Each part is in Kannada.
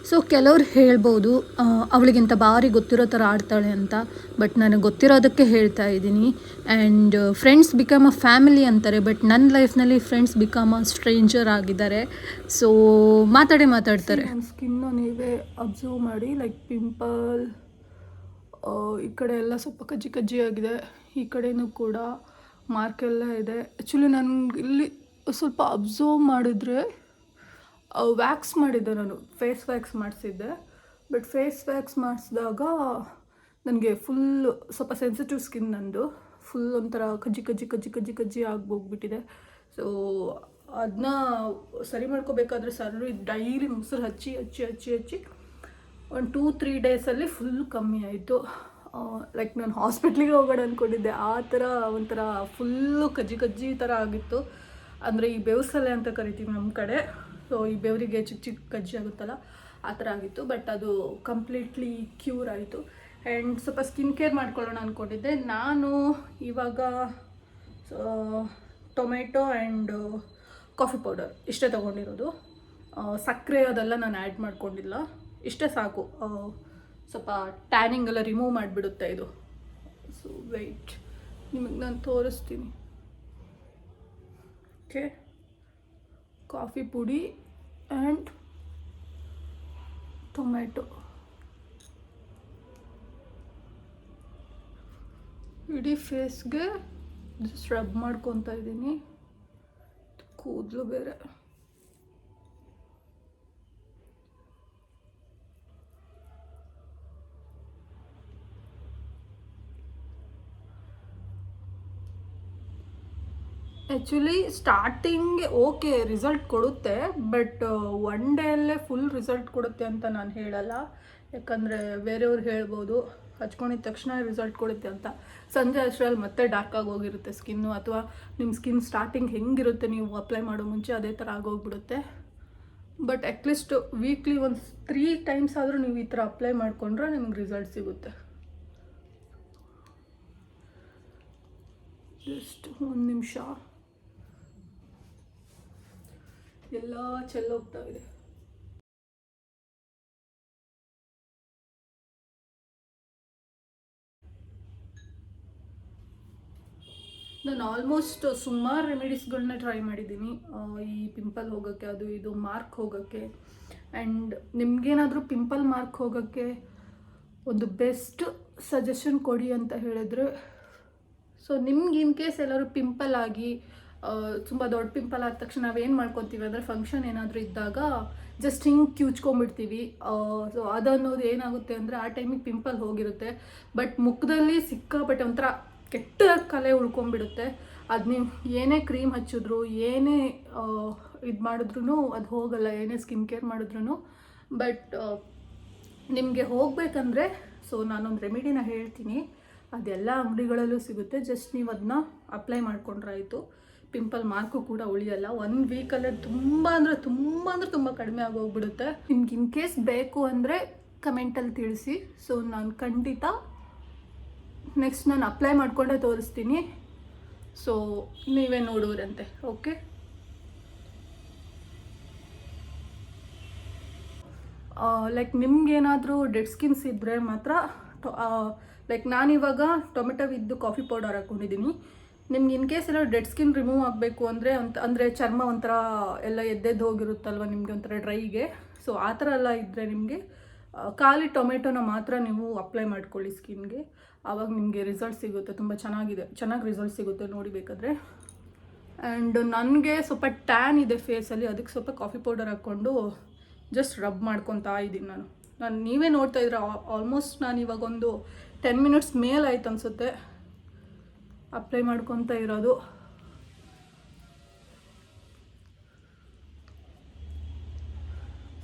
ಸೊ ಕೆಲವ್ರು ಹೇಳ್ಬೋದು ಅವಳಿಗಿಂತ ಭಾರಿ ಗೊತ್ತಿರೋ ಥರ ಆಡ್ತಾಳೆ ಅಂತ. ಬಟ್ ನನಗೆ ಗೊತ್ತಿರೋದಕ್ಕೆ ಹೇಳ್ತಾ ಇದ್ದೀನಿ. And friends become a family ಅಂತಾರೆ, ಬಟ್ ನನ್ನ ಲೈಫ್ನಲ್ಲಿ ಫ್ರೆಂಡ್ಸ್ ಬಿಕಮ್ ಅ ಸ್ಟ್ರೇಂಜರ್ ಆಗಿದ್ದಾರೆ. ಸೊ ಮಾತಾಡ್ತಾರೆ. ನನ್ನ ಸ್ಕಿನ್ನು ನೀವೇ ಅಬ್ಸರ್ವ್ ಮಾಡಿ, ಲೈಕ್ ಪಿಂಪಲ್ ಈ ಕಡೆ ಎಲ್ಲ ಸ್ವಲ್ಪ ಕಜ್ಜಿ ಆಗಿದೆ, ಈ ಕಡೆಯೂ ಕೂಡ ಮಾರ್ಕೆಲ್ಲ ಇದೆ. ಆ್ಯಕ್ಚುಲಿ ನನಗೆ ಇಲ್ಲಿ ಸ್ವಲ್ಪ ಅಬ್ಸರ್ವ್ ಮಾಡಿದ್ರೆ ವ್ಯಾಕ್ಸ್ ಮಾಡಿದ್ದೆ, ನಾನು ಫೇಸ್ ವ್ಯಾಕ್ಸ್ ಮಾಡಿಸಿದ್ದೆ. ಬಟ್ ಫೇಸ್ ವ್ಯಾಕ್ಸ್ ಮಾಡಿಸಿದಾಗ ನನಗೆ ಫುಲ್ ಸ್ವಲ್ಪ ಸೆನ್ಸಿಟಿವ್ ಸ್ಕಿನ್, ನಂದು ಫುಲ್ ಒಂಥರ ಕಜ್ಜಿ ಆಗೋಗ್ಬಿಟ್ಟಿದೆ. ಸೊ ಅದನ್ನ ಸರಿ ಮಾಡ್ಕೋಬೇಕಾದ್ರೆ ಡೈಲಿ ಮೊಸರು ಹಚ್ಚಿ ಒಂದು 2-3 ಡೇಸಲ್ಲಿ ಫುಲ್ ಕಮ್ಮಿ ಆಯಿತು. ಲೈಕ್ ನಾನು ಹಾಸ್ಪಿಟ್ಲಿಗೆ ಹೋಗೋಣ ಅಂದ್ಕೊಂಡಿದ್ದೆ, ಆ ಥರ ಒಂಥರ ಫುಲ್ಲು ಕಜ್ಜಿ ಥರ ಆಗಿತ್ತು. ಅಂದರೆ ಈ ಬೆವ್ಸಲೆ ಅಂತ ಕರಿತೀವಿ ನಮ್ಮ ಕಡೆ. ಸೊ ಈ ಬೆವರಿಗೆ ಚಿಕ್ಕ ಕಜ್ಜಿ ಆಗುತ್ತಲ್ಲ, ಆ ಥರ ಆಗಿತ್ತು. ಬಟ್ ಅದು ಕಂಪ್ಲೀಟ್ಲಿ ಕ್ಯೂರ್ ಆಯಿತು. ಆ್ಯಂಡ್ ಸ್ವಲ್ಪ ಸ್ಕಿನ್ ಕೇರ್ ಮಾಡ್ಕೊಳ್ಳೋಣ ಅಂದ್ಕೊಂಡಿದ್ದೆ. ನಾನು ಇವಾಗ ಟೊಮೆಟೊ ಆ್ಯಂಡ್ ಕಾಫಿ ಪೌಡರ್ ಇಷ್ಟೇ ತೊಗೊಂಡಿರೋದು. ಸಕ್ಕರೆ ಅದೆಲ್ಲ ನಾನು ಆ್ಯಡ್ ಮಾಡ್ಕೊಂಡಿಲ್ಲ, ಇಷ್ಟೇ ಸಾಕು. ಸ್ವಲ್ಪ ಟ್ಯಾನಿಂಗ್ ಎಲ್ಲ ರಿಮೂವ್ ಮಾಡಿಬಿಡುತ್ತೆ ಇದು. ಸೊ ವೆಯ್ಟ್, ನಿಮಗೆ ನಾನು ತೋರಿಸ್ತೀನಿ. ಓಕೆ, ಕಾಫಿ ಪುಡಿ ಆ್ಯಂಡ್ ಟೊಮೆಟೊ ಇಡೀ ಫೇಸ್ಗೆ ಜಸ್ಟ್ ರಬ್ ಮಾಡ್ಕೊತಾ ಇದ್ದೀನಿ. ಕೂದಲು ಬೇರೆ. ಆ್ಯಕ್ಚುಲಿ ಸ್ಟಾರ್ಟಿಂಗ್ ಓಕೆ ರಿಸಲ್ಟ್ ಕೊಡುತ್ತೆ, ಬಟ್ ಒನ್ ಡೇಯಲ್ಲೇ ಫುಲ್ ರಿಸಲ್ಟ್ ಕೊಡುತ್ತೆ ಅಂತ ನಾನು ಹೇಳಲ್ಲ. ಯಾಕಂದರೆ ಬೇರೆಯವ್ರು ಹೇಳ್ಬೋದು ಹಚ್ಕೊಂಡಿದ ತಕ್ಷಣ ರಿಸಲ್ಟ್ ಕೊಡುತ್ತೆ ಅಂತ. ಸಂಜೆ ಅಷ್ಟರಲ್ಲಿ ಮತ್ತೆ ಡಾರ್ಕ್ ಆಗೋಗಿರುತ್ತೆ ಸ್ಕಿನ್ನು, ಅಥವಾ ನಿಮ್ಮ ಸ್ಕಿನ್ ಸ್ಟಾರ್ಟಿಂಗ್ ಹೆಂಗಿರುತ್ತೆ ನೀವು ಅಪ್ಲೈ ಮಾಡೋ ಮುಂಚೆ ಅದೇ ಥರ ಆಗೋಗ್ಬಿಡುತ್ತೆ. ಬಟ್ ಅಟ್ಲೀಸ್ಟ್ ವೀಕ್ಲಿ ಒಂದು 3 ಟೈಮ್ಸ್ ಆದರೂ ನೀವು ಈ ಥರ ಅಪ್ಲೈ ಮಾಡಿಕೊಂಡ್ರೆ ನಿಮ್ಗೆ ರಿಸಲ್ಟ್ ಸಿಗುತ್ತೆ. ಜಸ್ಟ್ 1 ನಿಮಿಷ. ಎಲ್ಲ ಚೆಲ್ಲೋಗ್ತಾ ಇದೆ. ನಾನು ಆಲ್ಮೋಸ್ಟ್ ಸುಮಾರು ರೆಮಿಡೀಸ್ಗಳನ್ನ ಟ್ರೈ ಮಾಡಿದ್ದೀನಿ, ಈ ಪಿಂಪಲ್ ಹೋಗೋಕ್ಕೆ, ಅದು ಇದು ಮಾರ್ಕ್ ಹೋಗೋಕ್ಕೆ. ಆ್ಯಂಡ್ ನಿಮಗೇನಾದರೂ ಪಿಂಪಲ್ ಮಾರ್ಕ್ ಹೋಗೋಕ್ಕೆ ಒಂದು ಬೆಸ್ಟ್ ಸಜೆಷನ್ ಕೊಡಿ ಅಂತ ಹೇಳಿದ್ರೆ, ಸೊ ನಿಮ್ಗೆ ಇನ್ ಕೇಸ್ ಎಲ್ಲರೂ ಪಿಂಪಲ್ ಆಗಿ ತುಂಬ ದೊಡ್ಡ ಪಿಂಪಲ್ ಆದ ತಕ್ಷಣ ನಾವೇನು ಮಾಡ್ಕೊತೀವಿ ಅಂದರೆ, ಫಂಕ್ಷನ್ ಏನಾದರೂ ಇದ್ದಾಗ ಜಸ್ಟ್ ಹಿಂಗೆ ಕಿವುಚ್ಕೊಂಡ್ಬಿಡ್ತೀವಿ. ಸೊ ಅದನ್ನೋದು ಏನಾಗುತ್ತೆ ಅಂದರೆ, ಆ ಟೈಮಿಗೆ ಪಿಂಪಲ್ ಹೋಗಿರುತ್ತೆ, ಬಟ್ ಮುಖದಲ್ಲಿ ಸಿಕ್ಕಾಪಟ್ಟೆ ಒಂಥರ ಕೆಟ್ಟ ಕಲೆ ಉಳ್ಕೊಂಡ್ಬಿಡುತ್ತೆ. ಅದು ನೀವು ಏನೇ ಕ್ರೀಮ್ ಹಚ್ಚಿದ್ರು, ಏನೇ ಇದು ಮಾಡಿದ್ರೂ ಅದು ಹೋಗಲ್ಲ, ಏನೇ ಸ್ಕಿನ್ ಕೇರ್ ಮಾಡಿದ್ರೂ. ಬಟ್ ನಿಮಗೆ ಹೋಗಬೇಕಂದ್ರೆ, ಸೊ ನಾನೊಂದು ರೆಮಿಡಿನ ಹೇಳ್ತೀನಿ, ಅದೆಲ್ಲ ಅಂಗಡಿಗಳಲ್ಲೂ ಸಿಗುತ್ತೆ. ಜಸ್ಟ್ ನೀವು ಅದನ್ನ ಅಪ್ಲೈ ಮಾಡ್ಕೊಂಡ್ರಾಯಿತು, ಪಿಂಪಲ್ ಮಾರ್ಕು ಕೂಡ ಉಳಿಯಲ್ಲ. 1 ವೀಕಲ್ಲೇ ತುಂಬ ಕಡಿಮೆ ಆಗೋಗ್ಬಿಡುತ್ತೆ. ನಿಮ್ಗೆ ಇನ್ ಕೇಸ್ ಬೇಕು ಅಂದರೆ ಕಮೆಂಟಲ್ಲಿ ತಿಳಿಸಿ. ಸೊ ನಾನು ಖಂಡಿತ ನೆಕ್ಸ್ಟ್ ನಾನು ಅಪ್ಲೈ ಮಾಡಿಕೊಂಡೇ ತೋರಿಸ್ತೀನಿ. ಸೊ ನೀವೇ ನೋಡುವ್ರಂತೆ. ಓಕೆ, ಲೈಕ್ ನಿಮ್ಗೇನಾದರೂ ಡೆಡ್ ಸ್ಕಿನ್ಸ್ ಇದ್ದರೆ ಮಾತ್ರ, ಲೈಕ್ ನಾನಿವಾಗ ಟೊಮೆಟೊ ವಿದ್ದು ಕಾಫಿ ಪೌಡರ್ ಹಾಕ್ಕೊಂಡಿದ್ದೀನಿ. ನಿಮ್ಗೆ ಇನ್ ಕೇಸ್ ಎಲ್ಲ ಡೆಡ್ ಸ್ಕಿನ್ ರಿಮೂವ್ ಆಗಬೇಕು ಅಂದರೆ ಚರ್ಮ ಒಂಥರ ಎಲ್ಲ ಎದ್ದೆದ್ದು ಹೋಗಿರುತ್ತಲ್ವ ನಿಮಗೆ ಒಂಥರ ಡ್ರೈಗೆ. ಸೊ ಆ ಥರ ಎಲ್ಲ ಇದ್ದರೆ ನಿಮಗೆ ಖಾಲಿ ಟೊಮೆಟೊನ ಮಾತ್ರ ನೀವು ಅಪ್ಲೈ ಮಾಡ್ಕೊಳ್ಳಿ ಸ್ಕಿನ್ಗೆ. ಆವಾಗ ನಿಮಗೆ ರಿಸಲ್ಟ್ ಸಿಗುತ್ತೆ, ತುಂಬ ಚೆನ್ನಾಗಿ ರಿಸಲ್ಟ್ ಸಿಗುತ್ತೆ ನೋಡಿ ಬೇಕಾದರೆ. ಆ್ಯಂಡ್ ನನಗೆ ಸ್ವಲ್ಪ ಟ್ಯಾನ್ ಇದೆ ಫೇಸಲ್ಲಿ, ಅದಕ್ಕೆ ಸ್ವಲ್ಪ ಕಾಫಿ ಪೌಡರ್ ಹಾಕ್ಕೊಂಡು ಜಸ್ಟ್ ರಬ್ ಮಾಡ್ಕೊತಾ ಇದ್ದೀನಿ ನಾನು. ನೀವೇ ನೋಡ್ತಾ ಇದ್ರೆ ಆಲ್ಮೋಸ್ಟ್ ನಾನು ಇವಾಗ ಒಂದು 10 ಮಿನಿಟ್ಸ್ ಮೇಲಾಯ್ತು ಅನಿಸುತ್ತೆ ಅಪ್ಲೈ ಮಾಡ್ಕೊತಾ ಇರೋದು.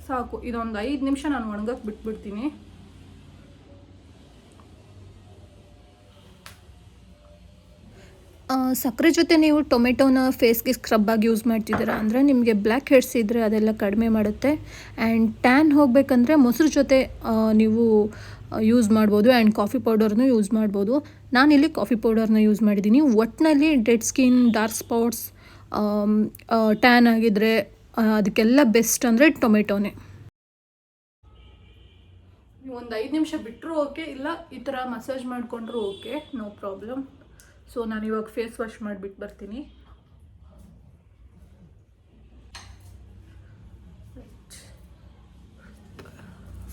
ಸಾಕು, ಇದೊಂದು 5 ನಿಮಿಷ ನಾನು ಒಣಗಕ್ಕೆ ಬಿಟ್ಬಿಡ್ತೀನಿ. ಸಕ್ಕರೆ ಜೊತೆ ನೀವು ಟೊಮೆಟೊನ ಫೇಸ್ಗೆ ಸ್ಕ್ರಬ್ಬಾಗಿ ಯೂಸ್ ಮಾಡ್ತಿದ್ದೀರಾ ಅಂದರೆ ನಿಮಗೆ ಬ್ಲ್ಯಾಕ್ ಹೆಡ್ಸ್ ಇದ್ದರೆ ಅದೆಲ್ಲ ಕಡಿಮೆ ಮಾಡುತ್ತೆ. ಆ್ಯಂಡ್ ಟ್ಯಾನ್ ಹೋಗಬೇಕಂದ್ರೆ ಮೊಸರು ಜೊತೆ ನೀವು ಯೂಸ್ ಮಾಡ್ಬೋದು. ಆ್ಯಂಡ್ ಕಾಫಿ ಪೌಡರ್ನೂ ಯೂಸ್ ಮಾಡ್ಬೋದು. ನಾನಿಲ್ಲಿ ಕಾಫಿ ಪೌಡರ್ನ ಯೂಸ್ ಮಾಡಿದ್ದೀನಿ. ಒಟ್ಟಿನಲ್ಲಿ dead skin, dark spots, tan ಆಗಿದ್ದರೆ ಅದಕ್ಕೆಲ್ಲ ಬೆಸ್ಟ್ ಅಂದರೆ ಟೊಮೆಟೊನೇ. ನೀವು ಒಂದು 5 ನಿಮಿಷ ಬಿಟ್ಟರು ಓಕೆ, ಇಲ್ಲ ಈ ಥರ ಮಸಾಜ್ ಮಾಡಿಕೊಂಡ್ರು ಓಕೆ, ನೋ ಪ್ರಾಬ್ಲಮ್. ಸೊ ನಾನು ಇವಾಗ ಫೇಸ್ ವಾಶ್ ಮಾಡಿಬಿಟ್ಟು ಬರ್ತೀನಿ.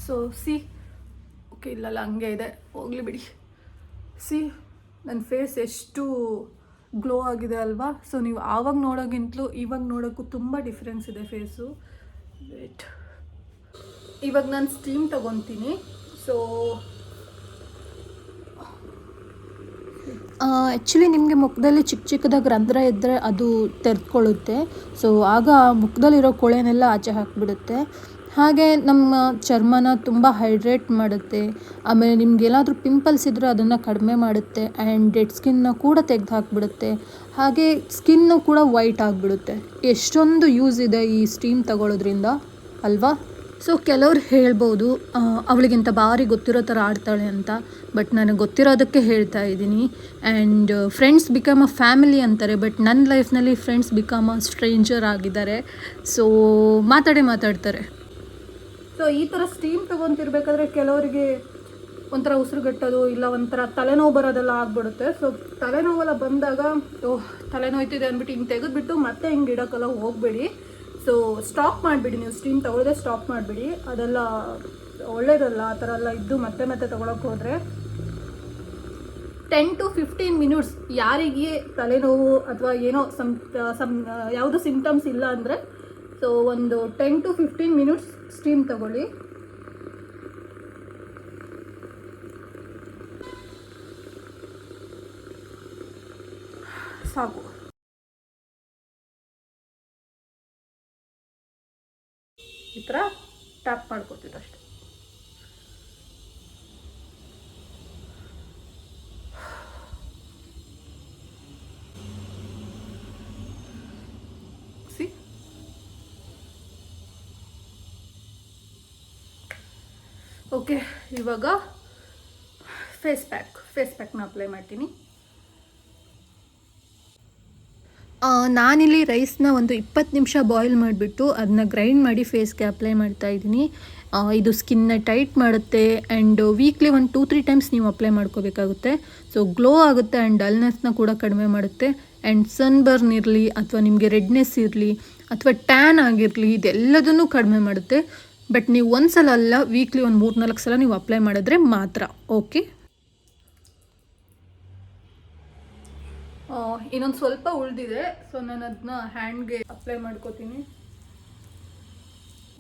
ಸೊ ಸಿ, ಓಕೆ ಇಲ್ಲಲ್ಲ ಹಂಗೆ ಇದೆ, ಹೋಗಲಿ ಬಿಡಿ. ಸಿ ನನ್ನ ಫೇಸ್ ಎಷ್ಟು ಗ್ಲೋ ಆಗಿದೆ ಅಲ್ವಾ. ಸೊ ನೀವು ಆವಾಗ ನೋಡೋಕ್ಕಿಂತಲೂ ಇವಾಗ ನೋಡೋಕ್ಕೂ ತುಂಬ ಡಿಫ್ರೆನ್ಸ್ ಇದೆ ಫೇಸು. ವೇಟ್, ಇವಾಗ ನಾನು ಸ್ಟೀಮ್ ತೊಗೊತೀನಿ. ಸೊ ಆ್ಯಕ್ಚುಲಿ ನಿಮಗೆ ಮುಖದಲ್ಲಿ ಚಿಕ್ಕ ಚಿಕ್ಕದಾಗಿ ರಂಧ್ರ ಇದ್ದರೆ ಅದು ತೆರೆದುಕೊಳ್ಳುತ್ತೆ. ಸೊ ಆಗ ಮುಖದಲ್ಲಿರೋ ಕೊಳೆನೆಲ್ಲ ಆಚೆ ಹಾಕಿಬಿಡುತ್ತೆ. ಹಾಗೆ ನಮ್ಮ ಚರ್ಮನ ತುಂಬ ಹೈಡ್ರೇಟ್ ಮಾಡುತ್ತೆ. ಆಮೇಲೆ ನಿಮ್ಗೆಲ್ಲಾದರೂ ಪಿಂಪಲ್ಸ್ ಇದ್ದರೆ ಅದನ್ನು ಕಡಿಮೆ ಮಾಡುತ್ತೆ. ಆ್ಯಂಡ್ ಡೆಡ್ ಸ್ಕಿನ್ನ ಕೂಡ ತೆಗೆದು ಹಾಕಿಬಿಡುತ್ತೆ. ಹಾಗೆ ಸ್ಕಿನ್ನು ಕೂಡ ವೈಟ್ ಆಗಿಬಿಡುತ್ತೆ. ಎಷ್ಟೊಂದು ಯೂಸ್ ಇದೆ ಈ ಸ್ಟೀಮ್ ತಗೊಳ್ಳೋದ್ರಿಂದ ಅಲ್ವಾ. ಸೊ ಕೆಲವ್ರು ಹೇಳ್ಬೋದು ಅವಳಿಗಿಂತ ಭಾರಿ ಗೊತ್ತಿರೋ ಥರ ಆಡ್ತಾಳೆ ಅಂತ, ಬಟ್ ನನಗೆ ಗೊತ್ತಿರೋದಕ್ಕೆ ಹೇಳ್ತಾ ಇದ್ದೀನಿ. And friends become a family ಅಂತಾರೆ, ಬಟ್ ನನ್ನ ಲೈಫ್ನಲ್ಲಿ ಫ್ರೆಂಡ್ಸ್ ಬಿಕಮ್ ಅ ಸ್ಟ್ರೇಂಜರ್ ಆಗಿದ್ದಾರೆ. ಸೊ ಮಾತಾಡ್ತಾರೆ. ಸೊ ಈ ಥರ ಸ್ಟೀಮ್ ತೊಗೊತಿರ್ಬೇಕಾದ್ರೆ ಕೆಲವರಿಗೆ ಒಂಥರ ಉಸಿರುಗಟ್ಟೋದು, ಇಲ್ಲ ಒಂಥರ ತಲೆನೋವು ಬರೋದೆಲ್ಲ ಆಗ್ಬಿಡುತ್ತೆ. ಸೊ ತಲೆನೋವೆಲ್ಲ ಬಂದಾಗ ತಲೆನೋಯ್ತಿದೆ ಅಂದ್ಬಿಟ್ಟು ಹಿಂಗೆ ತೆಗೆದುಬಿಟ್ಟು ಮತ್ತೆ ಹಿಂಗೆ ಇಡೋಕ್ಕೆಲ್ಲ ಹೋಗಬೇಡಿ. ಸೊ ಸ್ಟಾಪ್ ಮಾಡಿಬಿಡಿ, ನೀವು ಸ್ಟೀಮ್ ತೊಗೊಳ್ಳೋದೇ ಸ್ಟಾಪ್ ಮಾಡಿಬಿಡಿ. ಅದೆಲ್ಲ ಒಳ್ಳೇದಲ್ಲ ಆ ಥರ ಎಲ್ಲ ಇದ್ದು ಮತ್ತೆ ತೊಗೊಳಕ್ಕೆ ಹೋದರೆ. 10 to 15 ಮಿನಿಟ್ಸ್ ಯಾರಿಗೆ ತಲೆನೋವು ಅಥವಾ ಏನೋ ಯಾವುದು ಸಿಂಪ್ಟಮ್ಸ್ ಇಲ್ಲ ಅಂದರೆ, ಸೊ ಒಂದು 10 to 15 ಮಿನಿಟ್ಸ್ ಸ್ಟೀಮ್ ತಗೊಳ್ಳಿ. ಸಾಕು. ಈ ಥರ ಟ್ಯಾಪ್ ಮಾಡ್ಕೊತೀವಿ ಅಷ್ಟೆ. ಸಿ, ಓಕೆ ಇವಾಗ ಫೇಸ್ ಪ್ಯಾಕ್ನ ಅಪ್ಲೈ ಮಾಡ್ತೀನಿ. ನಾನಿಲ್ಲಿ ರೈಸ್ನ ಒಂದು 20 ನಿಮಿಷ ಬಾಯ್ಲ್ ಮಾಡಿಬಿಟ್ಟು ಅದನ್ನ ಗ್ರೈಂಡ್ ಮಾಡಿ ಫೇಸ್ಗೆ ಅಪ್ಲೈ ಮಾಡ್ತಾಯಿದ್ದೀನಿ. ಇದು ಸ್ಕಿನ್ನ ಟೈಟ್ ಮಾಡುತ್ತೆ. ಆ್ಯಂಡ್ ವೀಕ್ಲಿ ಒಂದು 2-3 ಟೈಮ್ಸ್ ನೀವು ಅಪ್ಲೈ ಮಾಡ್ಕೋಬೇಕಾಗುತ್ತೆ. ಸೊ ಗ್ಲೋ ಆಗುತ್ತೆ ಆ್ಯಂಡ್ ಡಲ್ನೆಸ್ನ ಕೂಡ ಕಡಿಮೆ ಮಾಡುತ್ತೆ. ಆ್ಯಂಡ್ ಸನ್ಬರ್ನ್ ಇರಲಿ ಅಥವಾ ನಿಮಗೆ ರೆಡ್ನೆಸ್ ಇರಲಿ ಅಥವಾ ಟ್ಯಾನ್ ಆಗಿರಲಿ, ಇದೆಲ್ಲದನ್ನು ಕಡಿಮೆ ಮಾಡುತ್ತೆ. ಬಟ್ ನೀವು ಒಂದು ಸಲ ಅಲ್ಲ, ವೀಕ್ಲಿ ಒಂದು 3-4 ಸಲ ನೀವು ಅಪ್ಲೈ ಮಾಡಿದ್ರೆ ಮಾತ್ರ ಓಕೆ. ಇನ್ನೊಂದು ಸ್ವಲ್ಪ ಉಳಿದಿದೆ, ಸೊ ನಾನು ಅದನ್ನ ಹ್ಯಾಂಡ್ಗೆ ಅಪ್ಲೈ ಮಾಡ್ಕೋತೀನಿ.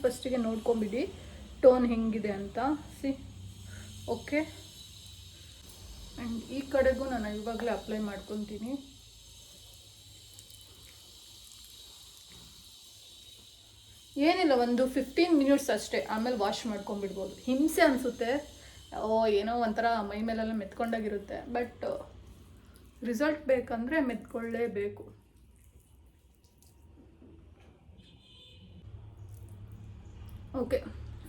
ಫಸ್ಟಿಗೆ ನೋಡ್ಕೊಂಬಿಡಿ ಟೋನ್ ಹೆಂಗಿದೆ ಅಂತ. C, okay. ಆ್ಯಂಡ್ ಈ ಕಡೆಗೂ ನಾನು ಇವಾಗಲೇ ಅಪ್ಲೈ ಮಾಡ್ಕೊತೀನಿ. ಏನಿಲ್ಲ, ಒಂದು 15 ಮಿನಿಟ್ಸ್ ಅಷ್ಟೇ, ಆಮೇಲೆ ವಾಶ್ ಮಾಡ್ಕೊಂಬಿಡ್ಬೋದು. ಹಿಂಸೆ ಅನಿಸುತ್ತೆ, ಏನೋ ಒಂಥರ ಮೈ ಮೇಲೆಲ್ಲ ಮೆತ್ಕೊಂಡಾಗಿರುತ್ತೆ, ಬಟ್ ರಿಸಲ್ಟ್ ಬೇಕಂದರೆ ಮೆತ್ಕೊಳ್ಳೇಬೇಕು. ಓಕೆ,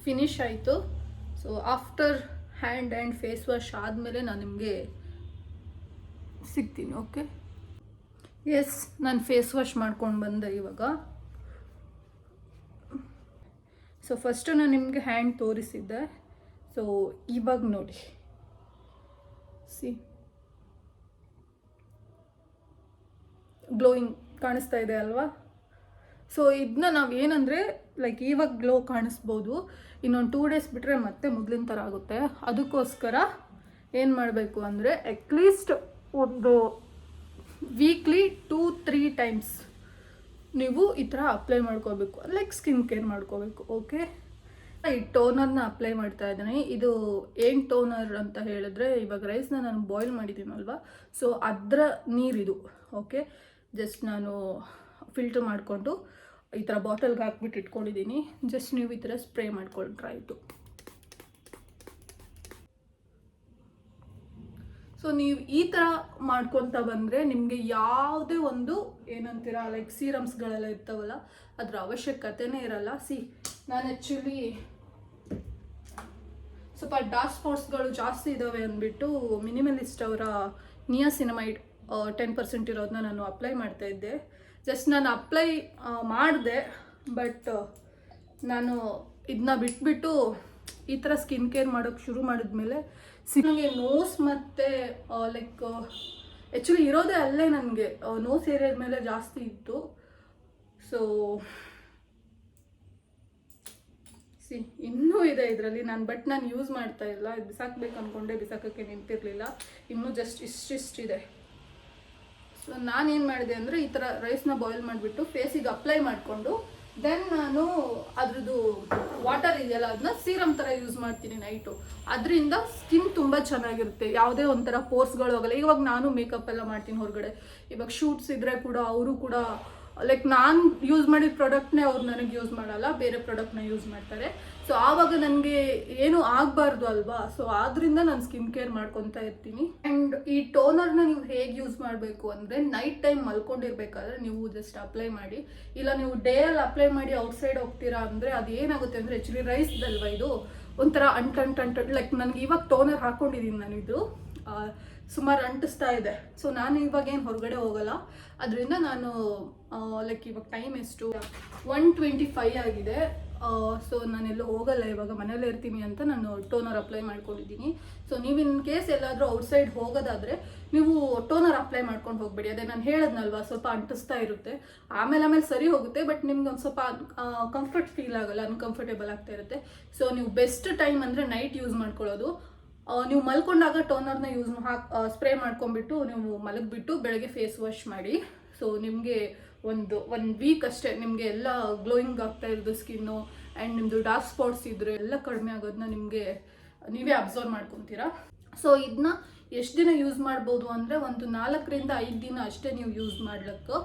ಫಿನಿಶ್ ಆಯಿತು. So after hand and face wash ಆದಮೇಲೆ ನಾನು ನಿಮಗೆ ಸಿಗ್ತೀನಿ. ಓಕೆ, ಎಸ್, ನಾನು ಫೇಸ್ ವಾಶ್ ಮಾಡ್ಕೊಂಡು ಬಂದೆ ಇವಾಗ. ಸೊ ಫಸ್ಟು ನಾನು ನಿಮಗೆ ಹ್ಯಾಂಡ್ ತೋರಿಸಿದ್ದೆ. ಸೊ ಇವಾಗ ನೋಡಿ, ಸಿ, ಗ್ಲೋಯಿಂಗ್ ಕಾಣಿಸ್ತಾ ಇದೆ ಅಲ್ವಾ. ಸೊ ಇದನ್ನ ನಾವು ಏನಂದರೆ ಲೈಕ್ ಇವಾಗ ಗ್ಲೋ ಕಾಣಿಸ್ಬೋದು, ಇನ್ನೊಂದು 2 ಡೇಸ್ ಬಿಟ್ಟರೆ ಮತ್ತೆ ಮೊದಲಿನ ಥರ ಆಗುತ್ತೆ. ಅದಕ್ಕೋಸ್ಕರ ಏನು ಮಾಡಬೇಕು ಅಂದರೆ ಅಟ್ಲೀಸ್ಟ್ ಒಂದು ವೀಕ್ಲಿ 2-3 ಟೈಮ್ಸ್ ನೀವು ಈ ಥರ ಅಪ್ಲೈ ಮಾಡ್ಕೋಬೇಕು, ಲೈಕ್ ಸ್ಕಿನ್ ಕೇರ್ ಮಾಡ್ಕೋಬೇಕು. ಓಕೆ, ಈ ಟೋನರ್ನ ಅಪ್ಲೈ ಮಾಡ್ತಾ ಇದ್ದೀನಿ. ಇದು ಏನು ಟೋನರ್ ಅಂತ ಹೇಳಿದ್ರೆ, ಇವಾಗ ರೈಸ್ನ ನಾನು ಬಾಯ್ಲ್ ಮಾಡಿದ್ದೀನಲ್ವ, ಸೊ ಅದರ ನೀರಿದು. ಓಕೆ, ಜಸ್ಟ್ ನಾನು ಫಿಲ್ಟರ್ ಮಾಡಿಕೊಂಡು ಈ ಥರ ಬಾಟಲ್ಗೆ ಹಾಕ್ಬಿಟ್ಟು ಇಟ್ಕೊಂಡಿದ್ದೀನಿ. ಜಸ್ಟ್ ನೀವು ಈ ಥರ ಸ್ಪ್ರೇ ಮಾಡ್ಕೊಂಡ್ರೆ ಆಯಿತು. ಸೊ ನೀವು ಈ ಥರ ಮಾಡ್ಕೊತ ಬಂದರೆ ನಿಮಗೆ ಯಾವುದೇ ಒಂದು ಏನಂತೀರ ಲೈಕ್ ಸೀರಮ್ಸ್ಗಳೆಲ್ಲ ಇರ್ತಾವಲ್ಲ, ಅದರ ಅವಶ್ಯಕತೆನೇ ಇರಲ್ಲ. ಸಿ, ನಾನು ಆ್ಯಕ್ಚುಲಿ ಸ್ವಲ್ಪ ಡಾರ್ಕ್ ಸ್ಪಾಟ್ಸ್ಗಳು ಜಾಸ್ತಿ ಇದ್ದಾವೆ ಅಂದ್ಬಿಟ್ಟು ಮಿನಿಮಲಿಸ್ಟ್ ಅವರ ನಿಯಾಸಿನಮೈಡ್ 10% ಇರೋದನ್ನ ನಾನು ಅಪ್ಲೈ ಮಾಡ್ತಾಯಿದ್ದೆ. ಜಸ್ಟ್ ನಾನು ಅಪ್ಲೈ ಮಾಡಿದೆ, ಬಟ್ ನಾನು ಇದನ್ನ ಬಿಟ್ಬಿಟ್ಟು ಈ ಥರ ಸ್ಕಿನ್ ಕೇರ್ ಮಾಡೋಕ್ಕೆ ಶುರು ಮಾಡಿದ್ಮೇಲೆ ನನಗೆ ನೋಸ್ ಮತ್ತು ಲೈಕ್ ಆ್ಯಕ್ಚುಲಿ ಇರೋದೇ ಅಲ್ಲೇ ನನಗೆ ನೋಸ್ ಏರಿಯಾದ ಮೇಲೆ ಜಾಸ್ತಿ ಇತ್ತು. ಸೊ ಇನ್ನೂ ಇದೆ ಇದರಲ್ಲಿ ನಾನು ಯೂಸ್ ಮಾಡ್ತಾ ಇಲ್ಲ. ಇದು ಬಿಸಾಕ್ಬೇಕು ಅಂದ್ಕೊಂಡೆ, ಬಿಸಾಕೋಕ್ಕೆ ನಿಂತಿರಲಿಲ್ಲ. ಇನ್ನೂ ಜಸ್ಟ್ ಇಷ್ಟಿಷ್ಟಿದೆ. ಸೊ ನಾನೇನು ಮಾಡಿದೆ ಅಂದರೆ ಈ ಥರ ರೈಸ್ನ ಬಾಯ್ಲ್ ಮಾಡಿಬಿಟ್ಟು ಫೇಸಿಗೆ ಅಪ್ಲೈ ಮಾಡಿಕೊಂಡು ದೆನ್ ನಾನು ಅದ್ರದ್ದು ವಾಟರ್ ಇದೆಯಲ್ಲ ಅದನ್ನ ಸೀರಮ್ ಥರ ಯೂಸ್ ಮಾಡ್ತೀನಿ ನೈಟು. ಅದರಿಂದ ಸ್ಕಿನ್ ತುಂಬ ಚೆನ್ನಾಗಿರುತ್ತೆ, ಯಾವುದೇ ಒಂಥರ ಪೋರ್ಸ್ಗಳು ಹೋಗಲ್ಲ. ಇವಾಗ ನಾನು ಮೇಕಪ್ ಎಲ್ಲ ಮಾಡ್ತೀನಿ ಹೊರಗಡೆ, ಇವಾಗ ಶೂಟ್ಸ್ ಇದ್ದರೆ ಕೂಡ ಅವರು ಕೂಡ ಲೈಕ್ ನಾನು ಯೂಸ್ ಮಾಡಿದ ಪ್ರಾಡಕ್ಟ್ನೇ ಅವ್ರು ನನಗೆ ಯೂಸ್ ಮಾಡಲ್ಲ, ಬೇರೆ ಪ್ರಾಡಕ್ಟ್ನ ಯೂಸ್ ಮಾಡ್ತಾರೆ. ಸೊ ಆವಾಗ ನನಗೆ ಏನೂ ಆಗಬಾರ್ದು ಅಲ್ವಾ. ಸೊ ಆದ್ದರಿಂದ ನಾನು ಸ್ಕಿನ್ ಕೇರ್ ಮಾಡ್ಕೊತಾ ಇರ್ತೀನಿ. ಆ್ಯಂಡ್ ಈ ಟೋನರ್ನ ನೀವು ಹೇಗೆ ಯೂಸ್ ಮಾಡಬೇಕು ಅಂದರೆ ನೈಟ್ ಟೈಮ್ ಮಲ್ಕೊಂಡಿರ್ಬೇಕಾದ್ರೆ ನೀವು ಜಸ್ಟ್ ಅಪ್ಲೈ ಮಾಡಿ. ಇಲ್ಲ ನೀವು ಡೇಯಲ್ಲಿ ಅಪ್ಲೈ ಮಾಡಿ ಔಟ್ಸೈಡ್ ಹೋಗ್ತೀರಾ ಅಂದರೆ ಅದು ಏನಾಗುತ್ತೆ ಅಂದರೆ ಆ್ಯಕ್ಚುಲಿ ರೈಸ್ದಲ್ವಾ ಇದು ಒಂಥರ ಅಂಟು ಲೈಕ್ ನನಗೆ ಇವಾಗ ಟೋನರ್ ಹಾಕ್ಕೊಂಡಿದ್ದೀನಿ ನಾನು, ಇದು ಸುಮಾರು ಅಂಟಿಸ್ತಾ ಇದೆ. ಸೊ ನಾನು ಇವಾಗ ಏನು ಹೊರಗಡೆ ಹೋಗಲ್ಲ, ಅದರಿಂದ ನಾನು ಲೈಕ್ ಇವಾಗ ಟೈಮ್ ಎಷ್ಟು 1:25 ಆಗಿದೆ. ಸೊ ನಾನೆಲ್ಲೂ ಹೋಗಲ್ಲ, ಇವಾಗ ಮನೇಲೇ ಇರ್ತೀನಿ ಅಂತ ನಾನು ಟೋನರ್ ಅಪ್ಲೈ ಮಾಡ್ಕೊಂಡಿದ್ದೀನಿ. ಸೊ ನೀವು ಇನ್ ಕೇಸ್ ಎಲ್ಲಾದರೂ ಔಟ್ಸೈಡ್ ಹೋಗೋದಾದರೆ ನೀವು ಟೋನರ್ ಅಪ್ಲೈ ಮಾಡ್ಕೊಂಡು ಹೋಗಬೇಡಿ. ಅದೇ ನಾನು ಹೇಳದ್ನಲ್ವಾ, ಸ್ವಲ್ಪ ಅಂಟಿಸ್ತಾ ಇರುತ್ತೆ, ಆಮೇಲೆ ಸರಿ ಹೋಗುತ್ತೆ. ಬಟ್ ನಿಮ್ಗೆ ಒಂದು ಸ್ವಲ್ಪ ಕಂಫರ್ಟ್ ಫೀಲ್ ಆಗಲ್ಲ, ಅನ್ಕಂಫರ್ಟೇಬಲ್ ಆಗ್ತಾ ಇರುತ್ತೆ. ಸೊ ನೀವು ಬೆಸ್ಟ್ ಟೈಮ್ ಅಂದರೆ ನೈಟ್ ಯೂಸ್ ಮಾಡ್ಕೊಳ್ಳೋದು. ನೀವು ಮಲ್ಕೊಂಡಾಗ ಟೋನರ್ನ ಸ್ಪ್ರೇ ಮಾಡ್ಕೊಂಡ್ಬಿಟ್ಟು ನೀವು ಮಲಗಿಬಿಟ್ಟು ಬೆಳಗ್ಗೆ ಫೇಸ್ ವಾಶ್ ಮಾಡಿ. ಸೊ ನಿಮಗೆ ಒಂದು ವೀಕ್ ಅಷ್ಟೇ ನಿಮಗೆ ಎಲ್ಲ ಗ್ಲೋಯಿಂಗ್ ಆಗ್ತಾ ಇರೋದು ಸ್ಕಿನ್ನು. ಆ್ಯಂಡ್ ನಿಮ್ಮದು ಡಾರ್ಕ್ ಸ್ಪಾಟ್ಸ್ ಇದ್ದರೆ ಎಲ್ಲ ಕಡಿಮೆ ಆಗೋದನ್ನ ನಿಮಗೆ ನೀವೇ ಅಬ್ಸರ್ವ್ ಮಾಡ್ಕೊತೀರಾ. ಸೊ ಇದನ್ನ ಎಷ್ಟು ದಿನ ಯೂಸ್ ಮಾಡ್ಬೋದು ಅಂದರೆ ಒಂದು 4ರಿಂದ 5 ದಿನ ಅಷ್ಟೇ ನೀವು ಯೂಸ್ ಮಾಡ್ಲಿಕ್ಕೆ.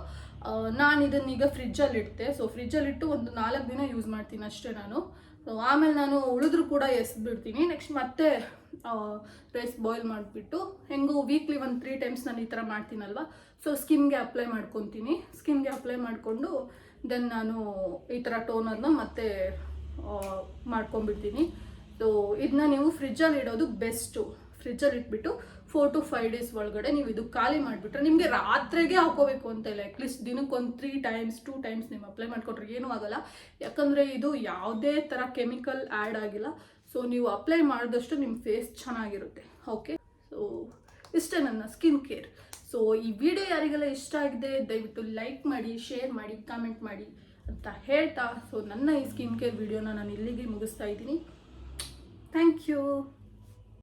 ನಾನು ಇದನ್ನೀಗ ಫ್ರಿಜ್ಜಲ್ಲಿ ಇಡ್ತೆ. ಸೊ ಫ್ರಿಜ್ಜಲ್ಲಿಟ್ಟು ಒಂದು 4 ದಿನ ಯೂಸ್ ಮಾಡ್ತೀನಿ ಅಷ್ಟೇ ನಾನು. ಸೊ ಆಮೇಲೆ ನಾನು ಉಳಿದ್ರು ಕೂಡ ಎಸ್ಬಿಡ್ತೀನಿ. ನೆಕ್ಸ್ಟ್ ಮತ್ತೆ ರೈಸ್ ಬಾಯ್ಲ್ ಮಾಡಿಬಿಟ್ಟು ಹೆಂಗೋ ವೀಕ್ಲಿ 3 ಟೈಮ್ಸ್ ನಾನು ಈ ಥರ ಮಾಡ್ತೀನಲ್ವ. ಸೊ ಸ್ಕಿನ್ಗೆ ಅಪ್ಲೈ ಮಾಡ್ಕೊತೀನಿ. ಸ್ಕಿನ್ಗೆ ಅಪ್ಲೈ ಮಾಡಿಕೊಂಡು ದೆನ್ ನಾನು ಈ ಥರ ಟೋನರ್ನ ಮತ್ತೆ ಮಾಡ್ಕೊಂಡ್ಬಿಡ್ತೀನಿ. ಸೊ ಇದನ್ನ ನೀವು ಫ್ರಿಜ್ಜಲ್ಲಿ ಇಡೋದು ಬೆಸ್ಟು. ಫ್ರಿಜ್ಜಲ್ಲಿ ಇಟ್ಬಿಟ್ಟು 4 to 5 ಡೇಸ್ ಒಳಗಡೆ ನೀವು ಇದು ಖಾಲಿ ಮಾಡಿಬಿಟ್ರೆ ನಿಮಗೆ ರಾತ್ರಿಗೆ ಹಾಕೋಬೇಕು ಅಂತ ಇಲ್ಲ. ಅಟ್ಲೀಸ್ಟ್ ದಿನಕ್ಕೊಂದು 3 ಟೈಮ್ಸ್ 2 ಟೈಮ್ಸ್ ನೀವು ಅಪ್ಲೈ ಮಾಡ್ಕೊಂಡ್ರೆ ಏನೂ ಆಗಲ್ಲ. ಯಾಕಂದರೆ ಇದು ಯಾವುದೇ ಥರ ಕೆಮಿಕಲ್ ಆ್ಯಡ್ ಆಗಿಲ್ಲ. ಸೊ ನೀವು ಅಪ್ಲೈ ಮಾಡಿದಷ್ಟು ನಿಮ್ಮ ಫೇಸ್ ಚೆನ್ನಾಗಿರುತ್ತೆ. ಓಕೆ, ಸೊ ಇಷ್ಟೇ ನನ್ನ ಸ್ಕಿನ್ ಕೇರ್. ಸೊ ಈ ವಿಡಿಯೋ ಯಾರಿಗೆಲ್ಲ ಇಷ್ಟ ಆಗಿದೆ ದಯವಿಟ್ಟು ಲೈಕ್ ಮಾಡಿ, ಶೇರ್ ಮಾಡಿ, ಕಾಮೆಂಟ್ ಮಾಡಿ ಅಂತ ಹೇಳ್ತಾ ಸೊ ನನ್ನ ಈ ಸ್ಕಿನ್ ಕೇರ್ ವಿಡಿಯೋನ ನಾನು ಇಲ್ಲಿಗೆ ಮುಗಿಸ್ತಾ ಇದ್ದೀನಿ. Thank you.